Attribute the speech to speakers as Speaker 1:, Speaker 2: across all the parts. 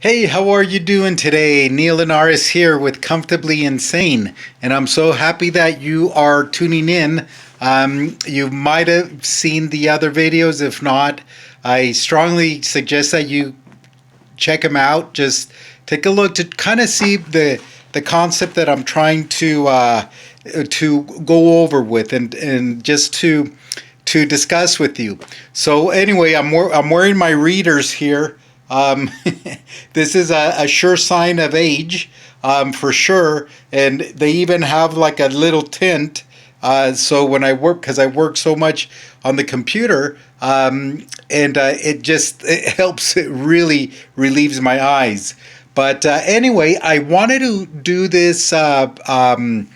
Speaker 1: Hey, how are you doing today? Neil Linares here with Comfortably Insane, and I'm so happy that you are tuning in. You might have seen the other videos. If not, I strongly suggest that you check them out. Just take a look to kind of see the concept that I'm trying to go over with, and just to discuss with you. So anyway, I'm wearing my readers here. Um, this is a sure sign of age, for sure, and they even have like a little tint. So when I work, because I work so much on the computer, and it helps. It really relieves my eyes. But anyway, I wanted to do this YouTube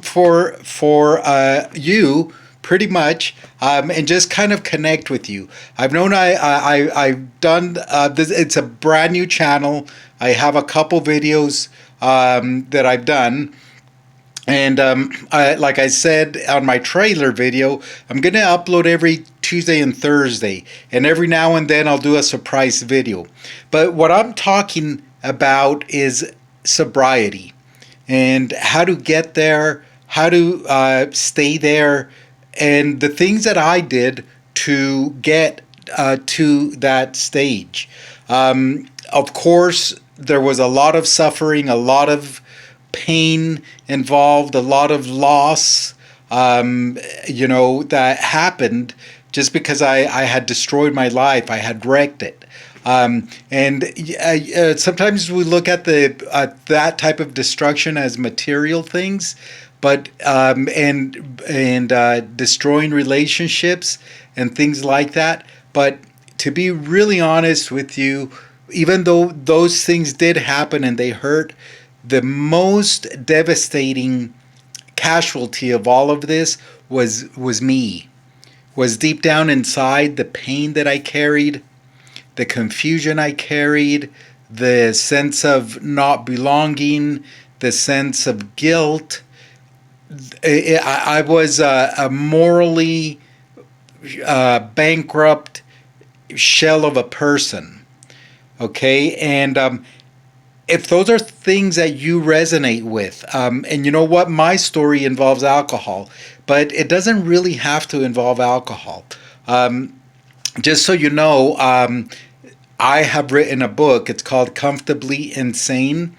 Speaker 1: for you pretty much, and just kind of connect with you. I've known I've done this. It's a brand new channel. I have a couple videos that I've done. And like I said on my trailer video, I'm going to upload every Tuesday and Thursday. And every now and then I'll do a surprise video. But what I'm talking about is sobriety and how to get there, how to stay there, and the things that I did to get to that stage. Of course, there was a lot of suffering, a lot of pain involved, a lot of loss, that happened just because I had destroyed my life. I had wrecked it. And sometimes we look at that type of destruction as material things, but and destroying relationships and things like that. But to be really honest with you, even though those things did happen and they hurt, the most devastating casualty of all of this was me. Was deep down inside the pain that I carried, the confusion I carried, the sense of not belonging, the sense of guilt. I was a morally bankrupt shell of a person. Okay, and if those are things that you resonate with, and you know what, my story involves alcohol, but it doesn't really have to involve alcohol. Just so you know, I have written a book. It's called Comfortably Insane.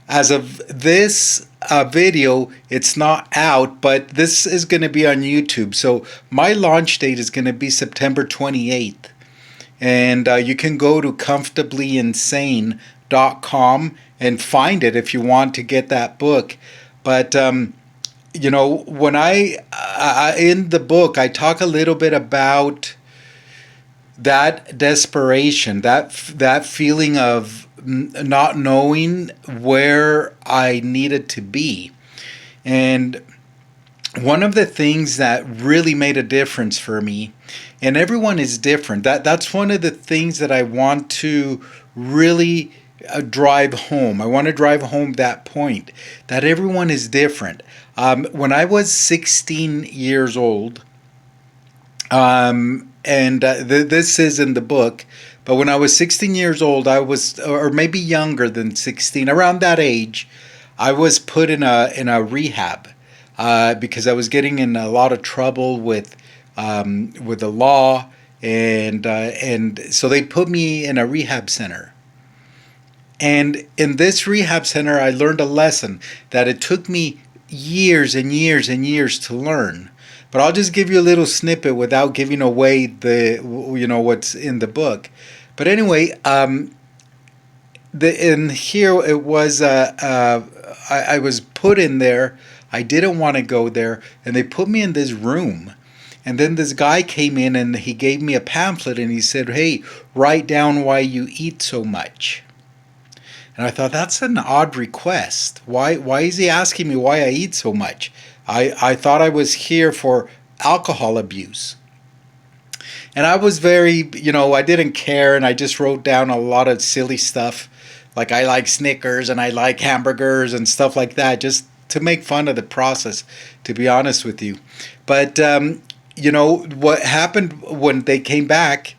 Speaker 1: As of this video, it's not out, but this is going to be on YouTube. So my launch date is going to be September 28th. And you can go to comfortably.insane.com and find it if you want to get that book. But when I in the book, I talk a little bit about that desperation, that feeling of not knowing where I needed to be. And one of the things that really made a difference for me, and everyone is different, that's one of the things that I want to really drive home. I want to drive home that point, that everyone is different. When I was 16 years old, and this is in the book, but when I was 16 years old, I was, or maybe younger than 16, around that age, I was put in a rehab because I was getting in a lot of trouble with the law, and so they put me in a rehab center. And in this rehab center, I learned a lesson that it took me years and years and years to learn. But I'll just give you a little snippet without giving away what's in the book. But anyway, in here it was I was put in there. I didn't want to go there, and they put me in this room. And then this guy came in and he gave me a pamphlet and he said, "Hey, write down why you eat so much." And I thought, that's an odd request. Why is he asking me why I eat so much? I thought I was here for alcohol abuse. And I was very, I didn't care, and I just wrote down a lot of silly stuff. Like I like Snickers and I like hamburgers and stuff like that, just to make fun of the process, to be honest with you. But, what happened when they came back,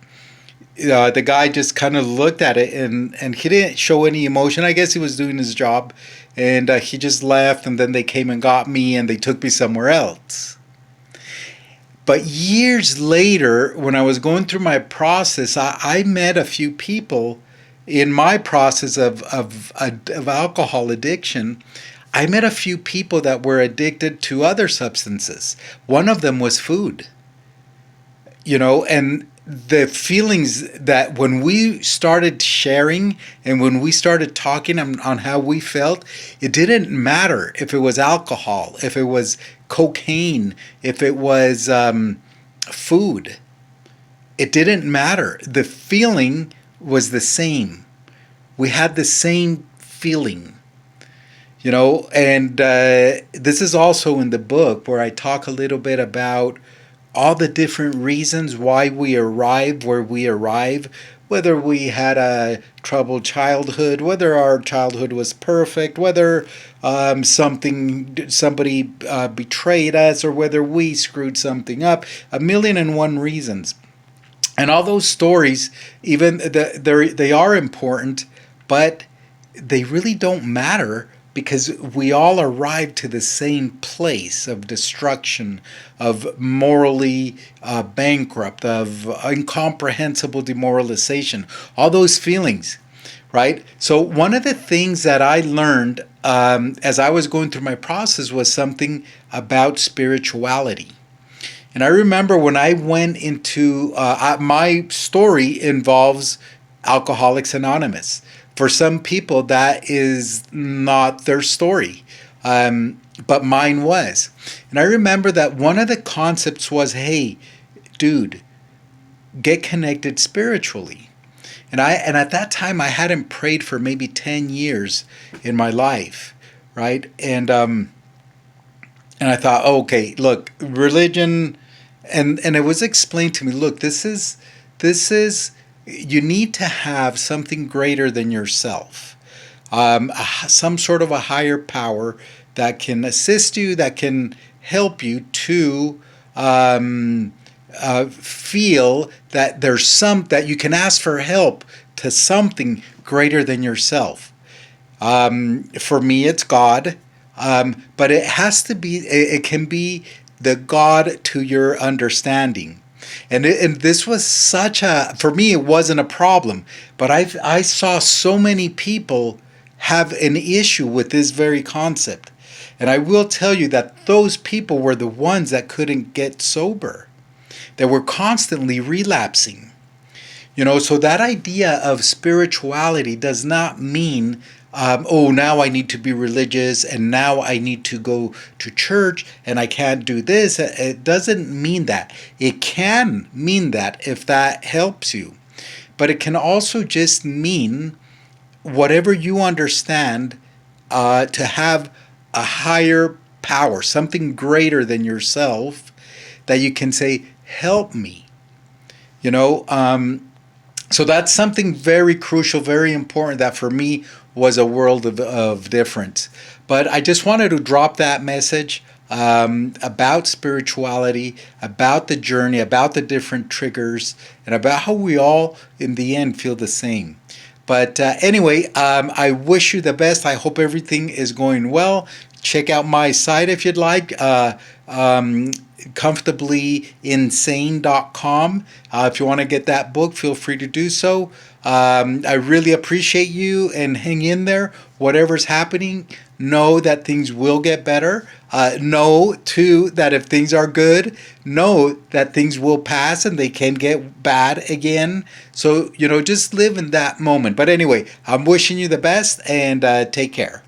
Speaker 1: the guy just kind of looked at it, and he didn't show any emotion. I guess he was doing his job, and he just left. And then they came and got me, and they took me somewhere else. But years later, when I was going through my process, I met a few people in my process of alcohol addiction. I met a few people that were addicted to other substances. One of them was food. And the feelings that when we started sharing and when we started talking on how we felt, it didn't matter if it was alcohol, if it was cocaine, if it was food. It didn't matter. The feeling was the same. We had the same feeling. And this is also in the book where I talk a little bit about all the different reasons why we arrive where we arrive, whether we had a troubled childhood, whether our childhood was perfect, whether somebody betrayed us, or whether we screwed something up. 1,000,001 reasons. And all those stories, even they are important, but they really don't matter, because we all arrive to the same place of destruction, of morally bankrupt, of incomprehensible demoralization, all those feelings, right? So one of the things that I learned as I was going through my process was something about spirituality. And I remember when I went into, my story involves Alcoholics Anonymous. For some people, that is not their story, but mine was. And I remember that one of the concepts was, hey, dude, get connected spiritually. And at that time, I hadn't prayed for maybe 10 years in my life, right? And I thought, okay, look, religion, and it was explained to me, look, this is you need to have something greater than yourself, some sort of a higher power that can assist you, that can help you to feel that that you can ask for help to something greater than yourself. For me, it's God, but it has to be. It can be the God to your understanding. And this was for me, it wasn't a problem, but I saw so many people have an issue with this very concept. And I will tell you that those people were the ones that couldn't get sober. They were constantly relapsing. So that idea of spirituality does not mean now I need to be religious, and now I need to go to church, and I can't do this. It doesn't mean that. It can mean that if that helps you. But it can also just mean whatever you understand to have a higher power, something greater than yourself, that you can say, help me. So that's something very crucial, very important, that for me was a world of difference. But I just wanted to drop that message about spirituality, about the journey, about the different triggers, and about how we all, in the end, feel the same. But anyway, I wish you the best. I hope everything is going well. Check out my site if you'd like. ComfortablyInsane.com. If you want to get that book, feel free to do so. I really appreciate you, and hang in there. Whatever's happening, know that things will get better. Know, too, that if things are good, know that things will pass and they can get bad again. So, just live in that moment. But anyway, I'm wishing you the best, and take care.